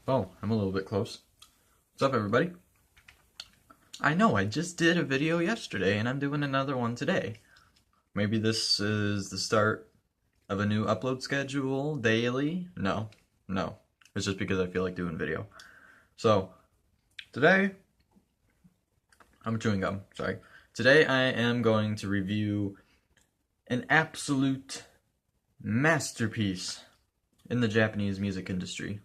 Oh, I'm a little bit close. What's up, everybody? I know, I just did a video yesterday, and I'm doing another one today. Maybe this is the start of a new upload schedule daily? No. It's just because I feel like doing video. So, today, I'm chewing gum, sorry. Today I am going to review an absolute masterpiece in the Japanese music industry.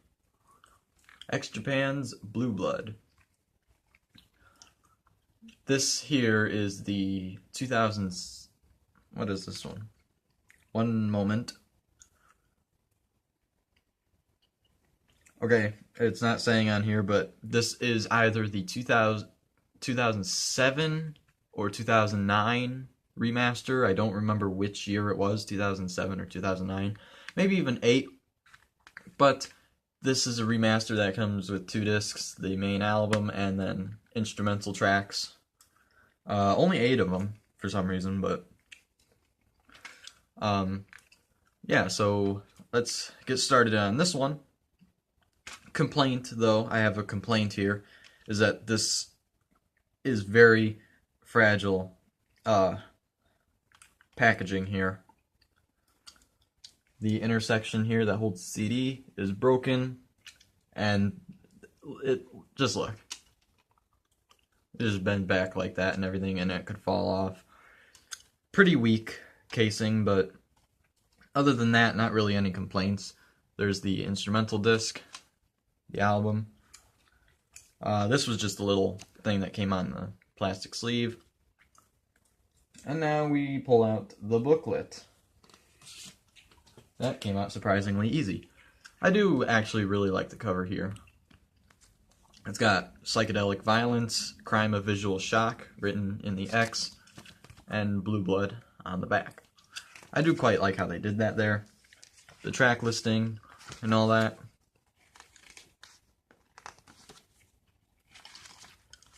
X Japan's Blue Blood. This here is the 2000s. What is this one? One moment. Okay, it's not saying on here, but this is either the 2007 or 2009 remaster. I don't remember which year it was, 2007 or 2009. Maybe even 8. But this is a remaster that comes with 2 discs, the main album, and then instrumental tracks. Only 8 of them, for some reason, but... yeah, so let's get started on this one. Complaint, though, I have a complaint here, is that this is very fragile packaging here. The intersection here that holds the CD is broken, and just look. It just bent back like that and everything, and it could fall off. Pretty weak casing, but other than that, not really any complaints. There's the instrumental disc, the album. This was just a little thing that came on the plastic sleeve. And now we pull out the booklet. That came out surprisingly easy. I do actually really like the cover here. It's got psychedelic violence, crime of visual shock written in the X, and Blue Blood on the back. I do quite like how they did that there. The track listing and all that.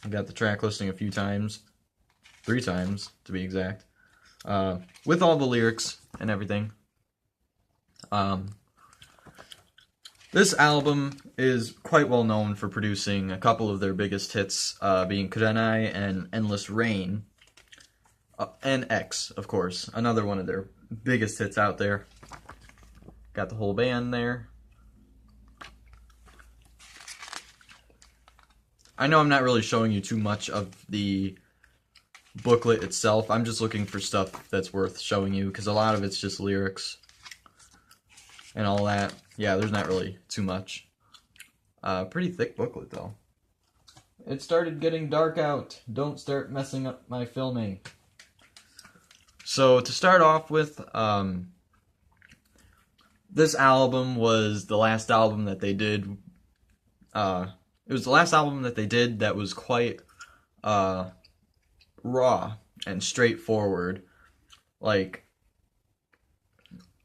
I got the track listing a few times. 3 times, to be exact. With all the lyrics and everything. This album is quite well known for producing a couple of their biggest hits, being Kurenai and Endless Rain. And X, of course, another one of their biggest hits out there. Got the whole band there. I know I'm not really showing you too much of the booklet itself. I'm just looking for stuff that's worth showing you, because a lot of it's just lyrics and all that. Yeah, there's not really too much. Pretty thick booklet, though. It started getting dark out. Don't start messing up my filming. So, to start off with, this album was the last album that they did. It was the last album that they did that was quite raw and straightforward. Like,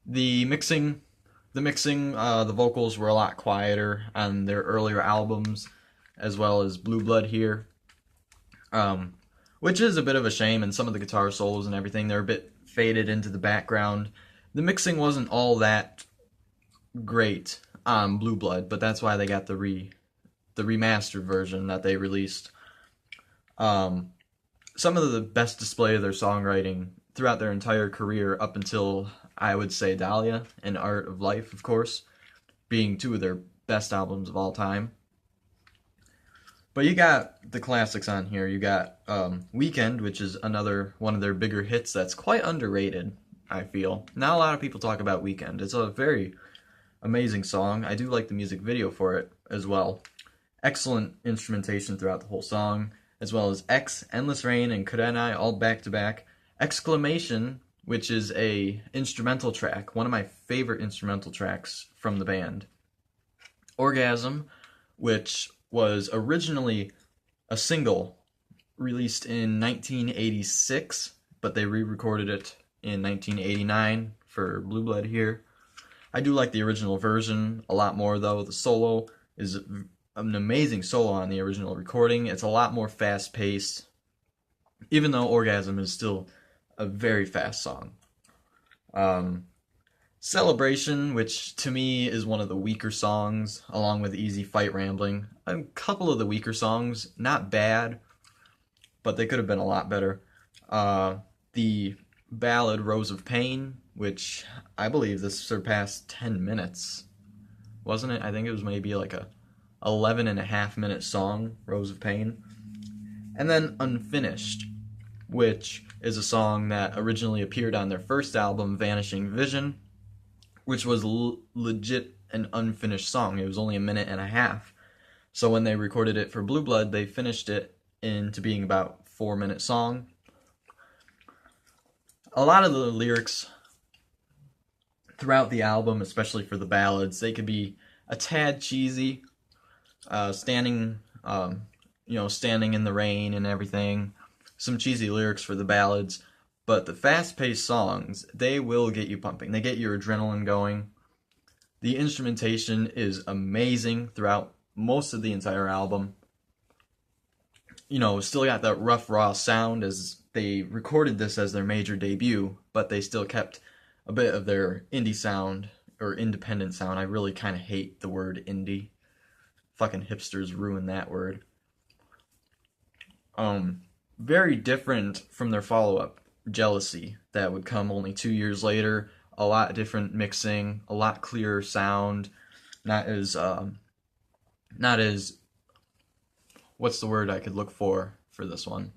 the vocals were a lot quieter on their earlier albums, as well as Blue Blood here. Which is a bit of a shame, and some of the guitar solos and everything, they're a bit faded into the background. The mixing wasn't all that great on Blue Blood, but that's why they got the remastered version that they released. Some of the best display of their songwriting throughout their entire career, up until, I would say, Dahlia and Art of Life, of course, being 2 of their best albums of all time. But you got the classics on here. You got Weekend, which is another one of their bigger hits that's quite underrated, I feel. Not a lot of people talk about Weekend. It's a very amazing song. I do like the music video for it as well. Excellent instrumentation throughout the whole song, as well as X, Endless Rain, and Kurenai all back-to-back. Exclamation, which is a instrumental track, one of my favorite instrumental tracks from the band. Orgasm, which was originally a single released in 1986, but they re-recorded it in 1989 for Blue Blood here. I do like the original version a lot more, though. The solo is an amazing solo on the original recording. It's a lot more fast-paced, even though Orgasm is still a very fast song. Celebration, which to me is one of the weaker songs, along with Easy Fight Rambling. A couple of the weaker songs, not bad, but they could have been a lot better. The ballad Rose of Pain, which I believe this surpassed 10 minutes, wasn't it? I think it was maybe like a 11.5 minute song, Rose of Pain. And then Unfinished, which is a song that originally appeared on their first album, Vanishing Vision, which was legit an unfinished song. It was only 1.5 minutes. So when they recorded it for Blue Blood, they finished it into being about 4 minute song. A lot of the lyrics throughout the album, especially for the ballads, they could be a tad cheesy. Standing in the rain and everything. Some cheesy lyrics for the ballads. But the fast-paced songs, they will get you pumping. They get your adrenaline going. The instrumentation is amazing throughout most of the entire album. Still got that rough, raw sound, as they recorded this as their major debut, but they still kept a bit of their indie sound, or independent sound. I really kind of hate the word indie. Fucking hipsters ruined that word. Very different from their follow-up, Jealousy, that would come only 2 years later. A lot different mixing, a lot clearer sound, not as what's the word I could look for this one?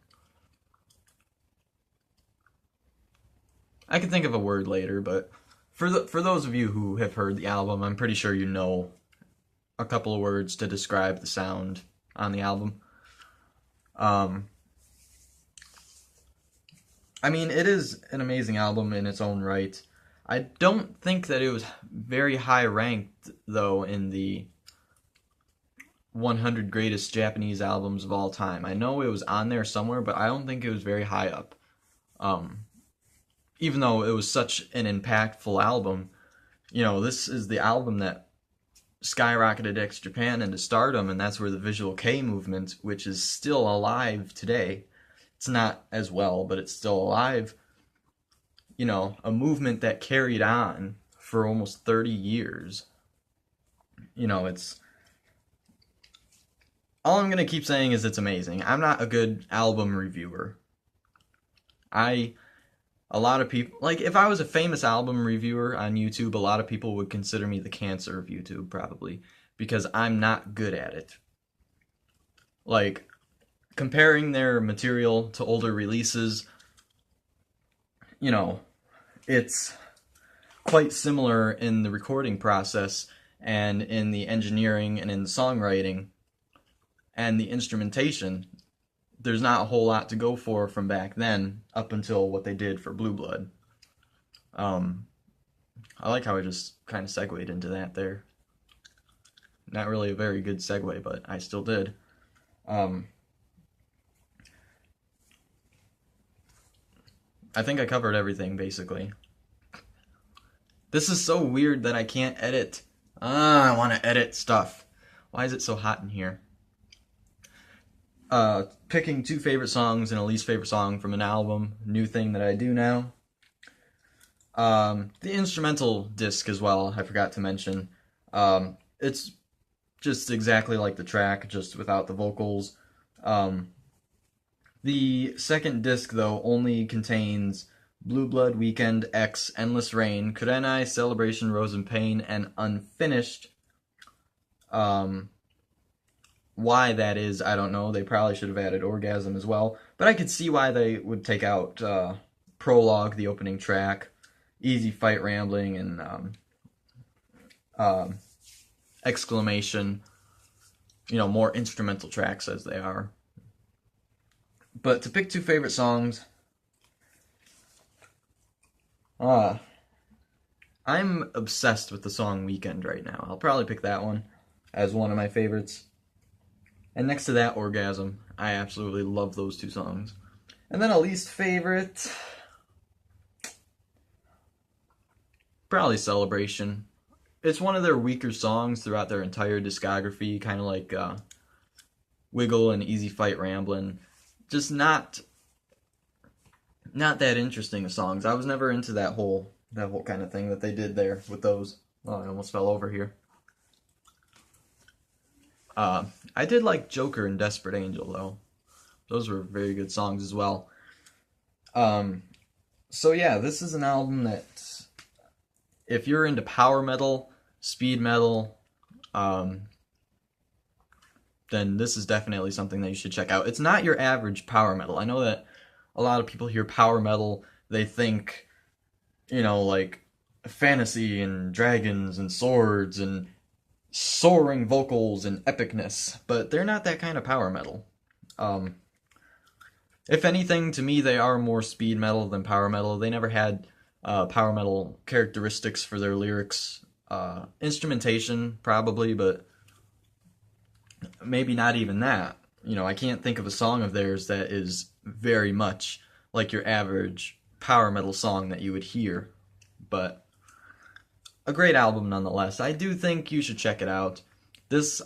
I could think of a word later, but for those of you who have heard the album, I'm pretty sure you know a couple of words to describe the sound on the album. It is an amazing album in its own right. I don't think that it was very high ranked, though, in the 100 greatest Japanese albums of all time. I know it was on there somewhere, but I don't think it was very high up. Even though it was such an impactful album, this is the album that skyrocketed X Japan into stardom, and that's where the Visual Kei movement, which is still alive today, it's not as well, but it's still alive, a movement that carried on for almost 30 years. It's... All I'm going to keep saying is it's amazing. I'm not a good album reviewer. A lot of people, like, if I was a famous album reviewer on YouTube, a lot of people would consider me the cancer of YouTube, probably, because I'm not good at it. Like, comparing their material to older releases, it's quite similar in the recording process, and in the engineering, and in the songwriting, and the instrumentation. There's not a whole lot to go for from back then up until what they did for Blue Blood. I like how I just kind of segued into that there. Not really a very good segue, but I still did. I think I covered everything, basically. This is so weird that I can't edit. I want to edit stuff. Why is it so hot in here? Picking 2 favorite songs and a least favorite song from an album. New thing that I do now. The instrumental disc as well, I forgot to mention. It's just exactly like the track, just without the vocals. The second disc, though, only contains Blue Blood, Weekend, X, Endless Rain, Kurenai, Celebration, Rose and Pain, and Unfinished. Why that is, I don't know. They probably should have added Orgasm as well. But I could see why they would take out Prologue, the opening track, Easy Fight Rambling, and Exclamation. More instrumental tracks as they are. But to pick 2 favorite songs, I'm obsessed with the song Weekend right now. I'll probably pick that one as one of my favorites. And next to that, Orgasm. I absolutely love those 2 songs. And then a least favorite, probably Celebration. It's one of their weaker songs throughout their entire discography, kind of like Wiggle and Easy Fight Ramblin'. Just not that interesting of songs. I was never into that whole that whole kind of thing that they did there with those. Oh, I almost fell over here. I did like Joker and Desperate Angel, though. Those were very good songs as well. So yeah, this is an album that, if you're into power metal, speed metal, then this is definitely something that you should check out. It's not your average power metal. I know that a lot of people hear power metal, they think, like fantasy and dragons and swords and soaring vocals and epicness, but they're not that kind of power metal. If anything, to me, they are more speed metal than power metal. They never had power metal characteristics for their lyrics. Instrumentation, probably, but maybe not even that. I can't think of a song of theirs that is very much like your average power metal song that you would hear. But a great album nonetheless. I do think you should check it out.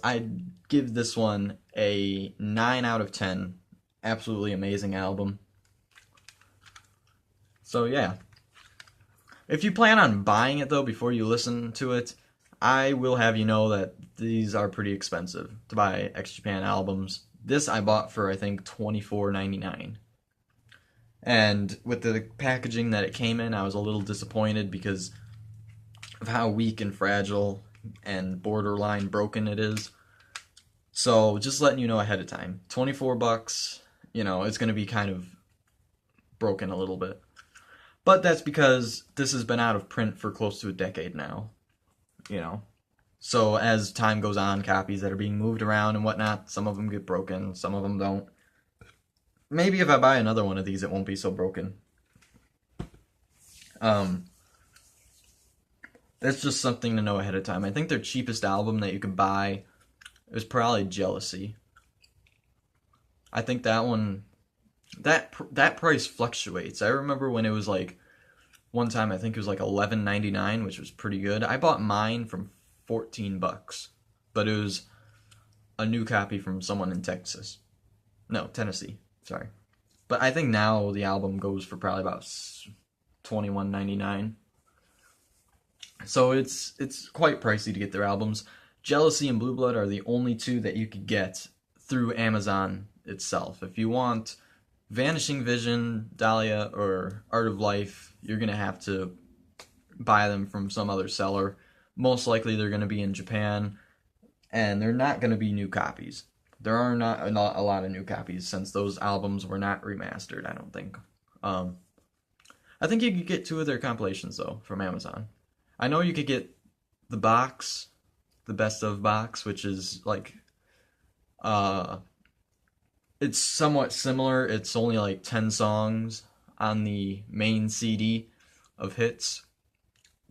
I'd give this one a 9 out of 10. Absolutely amazing album. So yeah. If you plan on buying it though before you listen to it, I will have you know that these are pretty expensive to buy X Japan albums. This I bought for I think $24.99. And with the packaging that it came in, I was a little disappointed because of how weak and fragile and borderline broken it is. So just letting you know ahead of time. $24, it's going to be kind of broken a little bit. But that's because this has been out of print for close to a decade now. So as time goes on, copies that are being moved around and whatnot, some of them get broken, some of them don't. Maybe if I buy another one of these, it won't be so broken. That's just something to know ahead of time. I think their cheapest album that you could buy is probably Jealousy. I think that one, that price fluctuates. I remember when it was like, one time I think it was like $11.99, which was pretty good. I bought mine from $14, but it was a new copy from someone in Tennessee. Sorry. But I think now the album goes for probably about $21.99. So it's quite pricey to get their albums. Jealousy and Blue Blood are the only two that you could get through Amazon itself. If you want Vanishing Vision, Dahlia, or Art of Life, you're going to have to buy them from some other seller. Most likely they're going to be in Japan, and they're not going to be new copies. There are not a lot of new copies since those albums were not remastered, I don't think. I think you could get 2 of their compilations, though, from Amazon. I know you could get the box, the best of box, which is like, it's somewhat similar. It's only like 10 songs on the main CD of hits,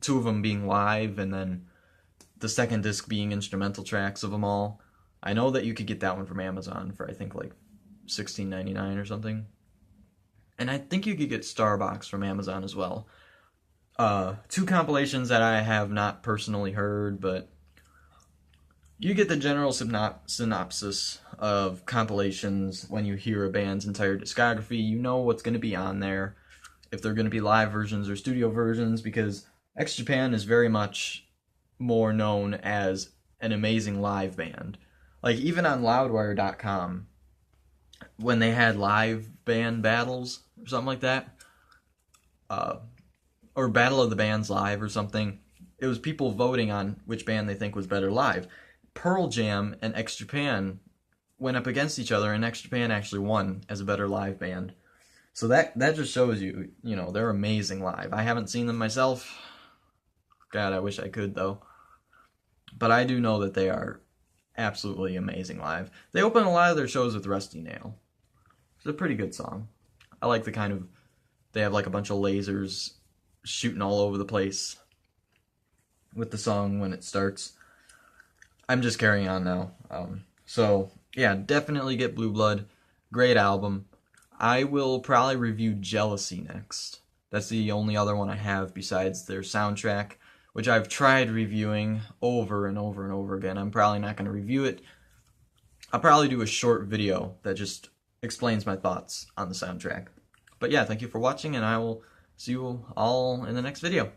2 of them being live, and then the second disc being instrumental tracks of them all. I know that you could get that one from Amazon for I think like $16.99 or something. And I think you could get Starbox from Amazon as well. 2 compilations that I have not personally heard, but you get the general synopsis of compilations when you hear a band's entire discography. You know what's going to be on there, if they're going to be live versions or studio versions, because X Japan is very much more known as an amazing live band. Like, even on Loudwire.com, when they had live band battles or something like that, or Battle of the Bands Live or something, it was people voting on which band they think was better live. Pearl Jam and X Japan went up against each other, and X Japan actually won as a better live band. So that just shows you, they're amazing live. I haven't seen them myself. God, I wish I could, though. But I do know that they are absolutely amazing live. They open a lot of their shows with Rusty Nail. It's a pretty good song. I like the kind of, they have like a bunch of lasers shooting all over the place with the song when it starts. I'm just carrying on now. So, yeah, definitely get Blue Blood. Great album. I will probably review Jealousy next. That's the only other one I have besides their soundtrack, which I've tried reviewing over and over and over again. I'm probably not going to review it. I'll probably do a short video that just explains my thoughts on the soundtrack. But yeah, thank you for watching, and I will see you all in the next video.